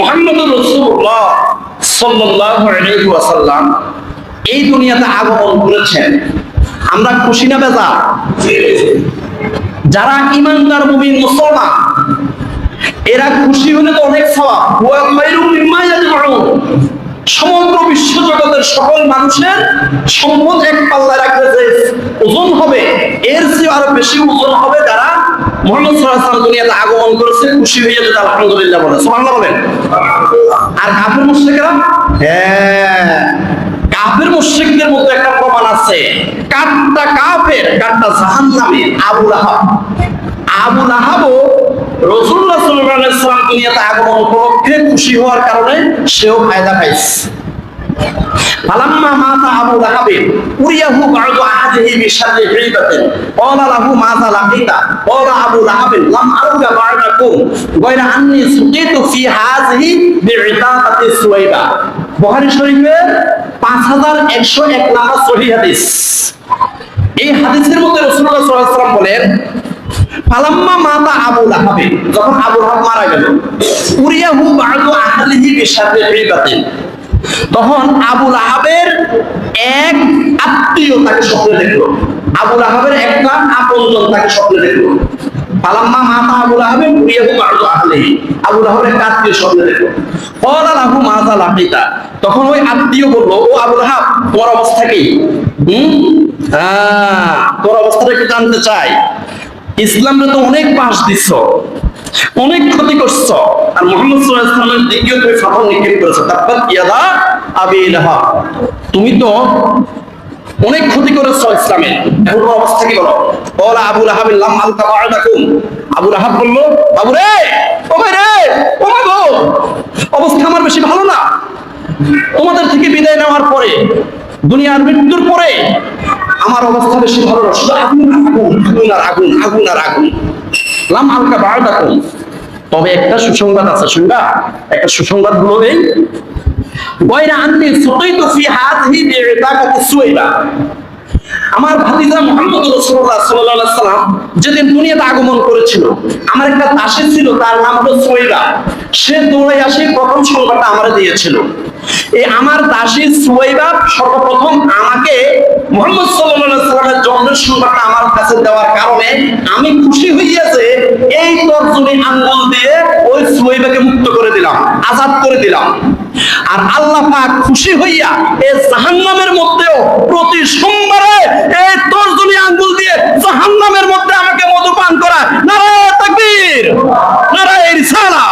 মুহাম্মদুর রাসূলুল্লাহ সাল্লাল্লাহু আলাইহি ওয়াসাল্লাম এই দুনিয়াতে আগমন করেছেন। আমরা খুশি না বেজার? যারা ঈমানদার মুমিন মুসলমান এরা খুশি হলে তো অনেক সওয়াব। ওয়া খায়রুম মিম্মা ইয়াজমাউন। সমগ্র বিশ্ব জগতের সকল মানুষের সম্পদ এক পাল্লায় রাখলে যে ওজন হবে এর চেয়ে আরো বেশি ওজন হবে যারা মুহাম্মদ সাল্লাল্লাহু আলাইহি ওয়াসাল্লাম দুনিয়াতে আগমন করেছে, খুশি হয়ে যদি আলহামদুলিল্লাহ বলে, সুবহানাল্লাহ বলেন। আর কাফের মুশরিকরা, হ্যাঁ কাফের মুশরিকদের মধ্যে একটা প্রমাণ আছে। কাটটা কাফের, কাটটা জাহান্নামী। আবু লাহাব, আবু লাহাবও রাসূলুল্লাহ সাল্লাল্লাহু আলাইহি ওয়াসাল্লাম দুনিয়াতে আগমন উপলক্ষে খুশি হওয়ার কারণে সেও ফায়দা পাইছে। ফালাম্মা মাতা আবু লাহাব উরিয়াহু বা'দু আহাদিহি বিশাররি গীবাতিন ক্বালা লাহু মাযা লাকিতা ক্বালা আবু লাহাব লাম আরুকা বা'দাকুম গায়রা আন্নী সুকিতু ফি হাযিহি বিইতাকাতি সুওয়াইবা। বুখারী শরীফের 5101 নম্বর সহিহ হাদিস। এই হাদিসের মধ্যে রাসূলুল্লাহ সাল্লাল্লাহু আলাইহি ওয়াসাল্লাম বলেন, ফালাম্মা মাতা আবু লাহাব, যখন আবু লাহাব মারা গেল, উরিয়াহু বা'দু আহলিহি বিশাররি গীবাতিন, তখন আবু লাহাবের এক আত্মীয় তাকে স্বপ্নে দেখলো। আবু লাহাবের একটা আপনজন তাকে স্বপ্নে দেখলো। ফালাম্মা মাতা আবু লাহাব উরিয়াহু বা'দু আহলিহি, আবু লাহাবের এক আত্মীয় স্বপ্নে দেখলো। ক্বালা লাহু মাযা লাকিতা, তখন ওই আত্মীয় বলল, ও আবু লাহাব তোমার অবস্থা কি? তোর অবস্থাটা একটু জানতে চাই। ইসলামে তো অনেক পাশ দিচ্ছ, অনেক ক্ষতি করছ, আর মুহাম্মদ সাল্লাল্লাহু আলাইহি ওয়াসাল্লামের দিকেও তুমি ফাতন নিক্ষেপ করেছো। তাব্বাত ইয়াদা আবি লাহাব, তুমি তো অনেক ক্ষতি করেছো ইসলামে, এখন তোমার অবস্থা কি বলো? ক্বালা আবু লাহাব লাম আলকা বা'দাকুম, আবু লাহাব বলল, বাবু রে, ও ভাই রে, ও মা গো, অবস্থা আমার বেশি ভালো না। তোমাদের থেকে বিদায় নেওয়ার পরে, দুনিয়ার মৃত্যুর পরে আমার অবস্থা বেশি ভালো না। শুধু আগুন আর আগুন, আগুন আর আগুন। লাম আলকা বা'দাকুম, তবে একটা সুসংবাদ আছে, শুনবা? একটা সুসংবাদ হলো এই, গায়রা আন্নী সুকিতু ফি হাযিহি বিইতাকাতি সুওয়াইবা, আমার ভাতিজা মুহাম্মদ রাসূলুল্লাহ সাল্লাল্লাহু আলাইহি ওয়াসাল্লাম যেদিন দুনিয়াতে আগমন করেছিল, আমার একটা দাসী ছিল, তার নাম হলো সুওয়াইবা। সে দৌড়ে আসে প্রথম সংবাদটা আমারে দিয়েছিল। এই আমার দাসী সুওয়াইবা সর্বপ্রথম আমাকে মুহাম্মদ সাল্লাল্লাহু আলাইহি ওয়াসাল্লামের জন্মের সংবাদটা আমার কাছে দেওয়ার কারণে আমি খুশি হইয়াছে এই তর্জনী আঙ্গুল দিয়ে ওই সুওয়াইবাকে মুক্ত করে দিলাম, আজাদ করে দিলাম। আর আল্লাহ পাক খুশি হইয়া এই জাহান্নামের মধ্যেও প্রতি সোমবারে এই তর্জনী আঙ্গুল দিয়ে জাহান্নামের মধ্যে আমাকে মধুপান করা। নারায়ে তাকবীর, নারায়ে রিসালাহ।